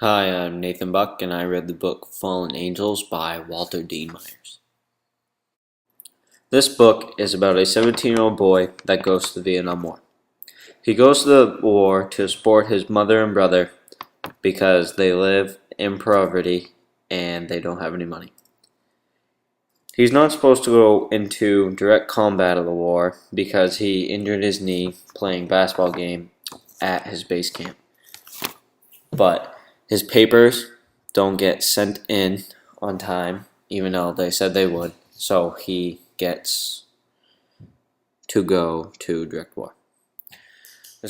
Hi, I'm Nathan Buck, and I read the book Fallen Angels by Walter Dean Myers. This book is about a 17-year-old boy that goes to the Vietnam War. He goes to the war to support his mother and brother because they live in poverty and they don't have any money. He's not supposed to go into direct combat of the war because he injured his knee playing basketball game at his base camp. But his papers don't get sent in on time, even though they said they would, so he gets to go to direct war.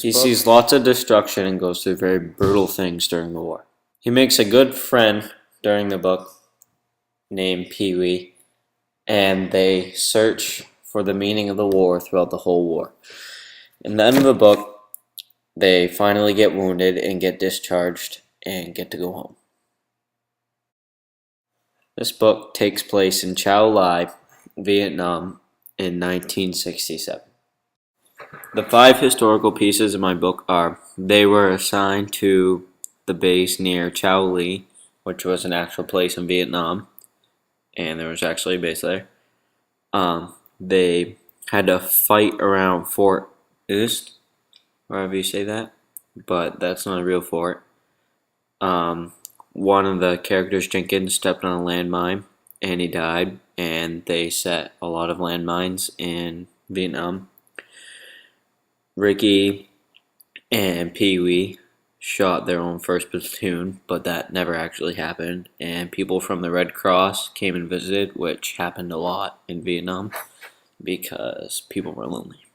He sees lots of destruction and goes through very brutal things during the war. He makes a good friend during the book named Pee Wee, and they search for the meaning of the war throughout the whole war. In the end of the book, they finally get wounded and get discharged and get to go home. This book takes place in Chow Lai, Vietnam in 1967. The 5 historical pieces in my book are: they were assigned to the base near Chow Li, which was an actual place in Vietnam, and there was actually a base there. They had to fight around Fort East, wherever you say that, but that's not a real fort. One of the characters, Jenkins, stepped on a landmine and he died, and they set a lot of landmines in Vietnam. Ricky and Pee Wee shot their own first platoon, but that never actually happened, and people from the Red Cross came and visited, which happened a lot in Vietnam because people were lonely.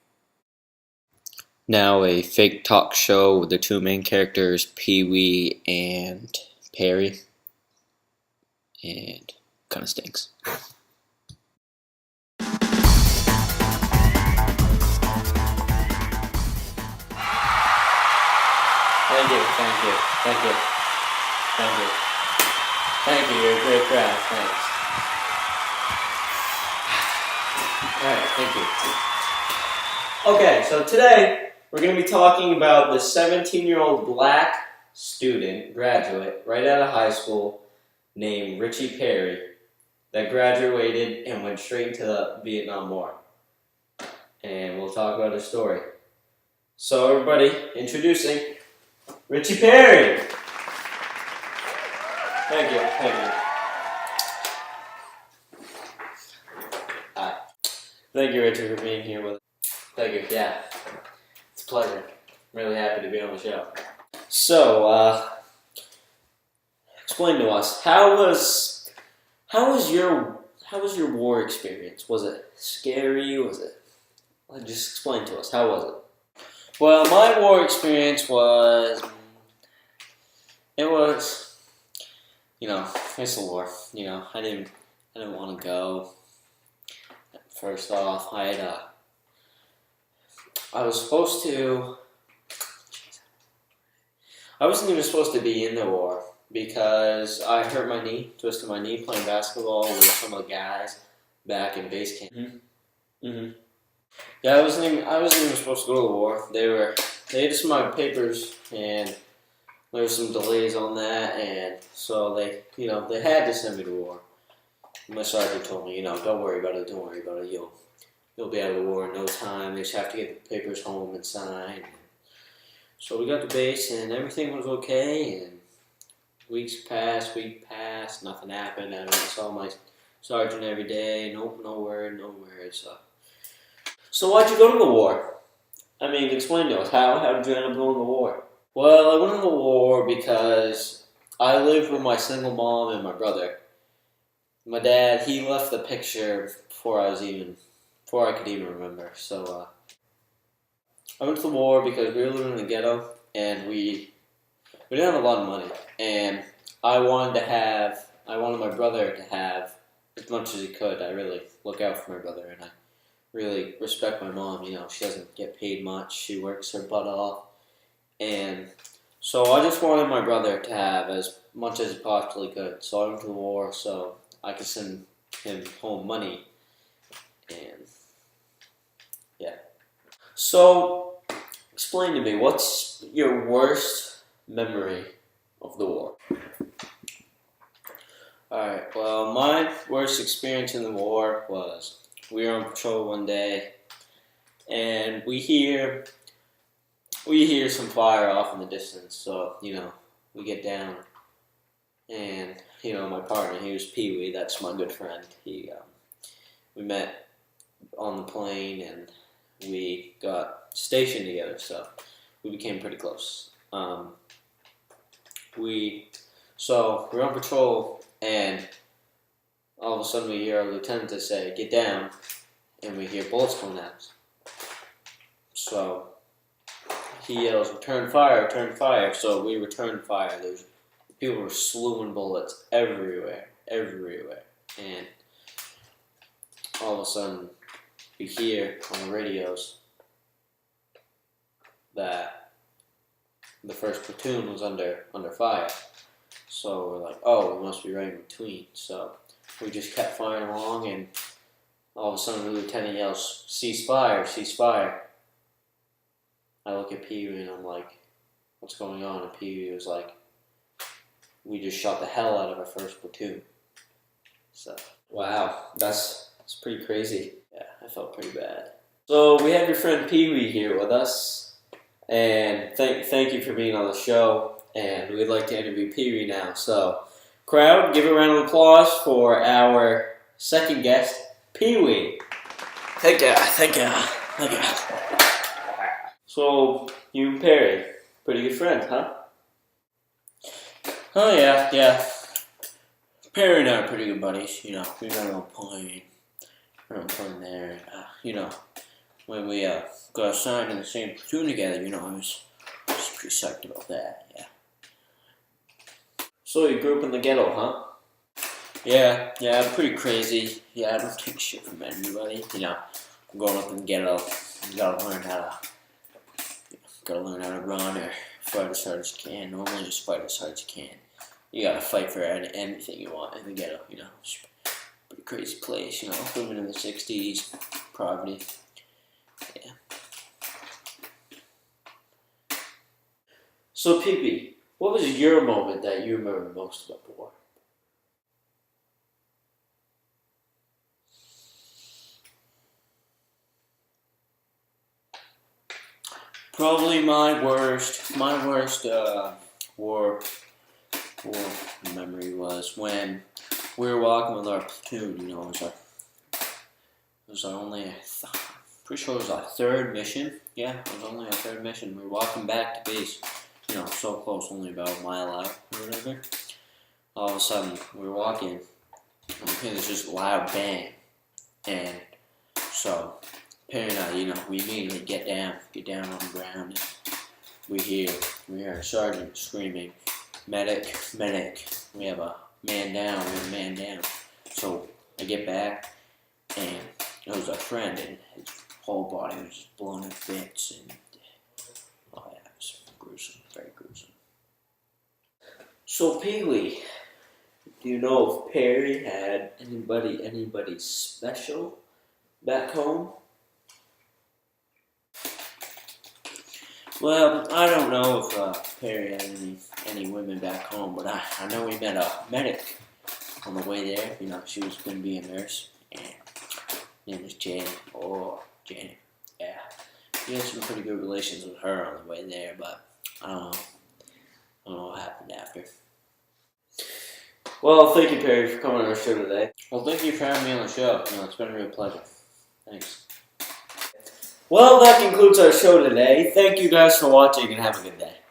Now a fake talk show with the 2 main characters, Pee Wee and Perry, and kind of stinks. Thank you. Thank you, you're a great crowd, thanks. Alright, thank you. Okay, so today we're going to be talking about the 17-year-old black student, graduate, right out of high school, named Richie Perry, that graduated and went straight into the Vietnam War. And we'll talk about his story. So everybody, introducing Richie Perry! Thank you. Hi. Thank you, Richard, for being here with us. Thank you, yeah. It's a pleasure. I'm really happy to be on the show. So, explain to us, how was your war experience? Was it scary? Just explain to us, how was it? Well, my war experience was, it's a war. I didn't want to go. First off, I wasn't even supposed to be in the war because I hurt my knee, twisted my knee playing basketball with some of the guys back in base camp. Yeah, I wasn't even supposed to go to the war. They just my papers, and there was some delays on that, and so they had to send me to war. My sergeant told me, don't worry about it, you'll be out of the war in no time. They just have to get the papers home and signed. So we got to base, and everything was okay, and week passed, nothing happened. I saw my sergeant every day, no word. So why'd you go to the war? Explain to us, how did you end up going to the war? Well, I went to the war because I lived with my single mom and my brother. My dad, he left the picture before I could even remember. So I went to the war because we were living in the ghetto, and we didn't have a lot of money, and I wanted my brother to have as much as he could. I really look out for my brother, and I really respect my mom. She doesn't get paid much. She works her butt off, and so I just wanted my brother to have as much as he possibly could. So I went to the war so I could send him home money, and yeah. So explain to me, what's your worst memory of the war? Alright, well, my worst experience in the war was we were on patrol one day and we hear some fire off in the distance. So, we get down and, my partner, he was Pee Wee, that's my good friend. We met on the plane and we got stationed together, so we became pretty close. So we're on patrol, and all of a sudden we hear our lieutenant say, "Get down," and we hear bullets coming at us. So he yells, "Return fire, return fire." So we returned fire. People were slewing bullets everywhere, and all of a sudden we hear on the radios that the first platoon was under fire. So we're like, oh, we must be right in between. So we just kept firing along, and all of a sudden the lieutenant yells, "Cease fire, cease fire." I look at Pee Wee and I'm like, what's going on? And Pee Wee was like, we just shot the hell out of our first platoon. So, wow, that's pretty crazy. Yeah, I felt pretty bad. So we have your friend Pee Wee here with us, and thank you for being on the show, and we'd like to interview Pee Wee now. So, crowd, give a round of applause for our second guest, Pee Wee. Thank you. So, you and Perry, pretty good friends, huh? Oh yeah. Perry and I are pretty good buddies, we got on a plane. We're on a plane there, when we got assigned in the same platoon together, I was pretty psyched about that, yeah. So you grew up in the ghetto, huh? Yeah, pretty crazy. Yeah, I don't take shit from anybody, growing up in the ghetto, you gotta learn how to run or fight as hard as you can. Normally just fight as hard as you can. You gotta fight for anything you want in the ghetto, It's a pretty crazy place, living in the 60s, poverty. Yeah. So, Pee Wee, what was your moment that you remember most about the war? Probably my worst war memory was when we were walking with our platoon. It was our only, pretty sure it was our third mission. Yeah, it was only our third mission. We were walking back to base, so close, only about a mile out or whatever. All of a sudden, we were walking, and we hear this just loud bang, and so Perry and I, we immediately get down on the ground, and we hear our sergeant screaming, "Medic, medic, we have a man down, So I get back, and it was our friend, and his whole body was just blown to bits, and oh yeah, it was gruesome, very gruesome. So Pee Wee, do you know if Perry had anybody special back home? Well, I don't know if Perry had any women back home, but I know we met a medic on the way there. She was going to be a nurse, and her name was Janet. Oh, Janet. Yeah. We had some pretty good relations with her on the way there, but I don't know what happened after. Well, thank you, Perry, for coming on our show today. Well, thank you for having me on the show. It's been a real pleasure. Thanks. Well, that concludes our show today. Thank you guys for watching, and have a good day.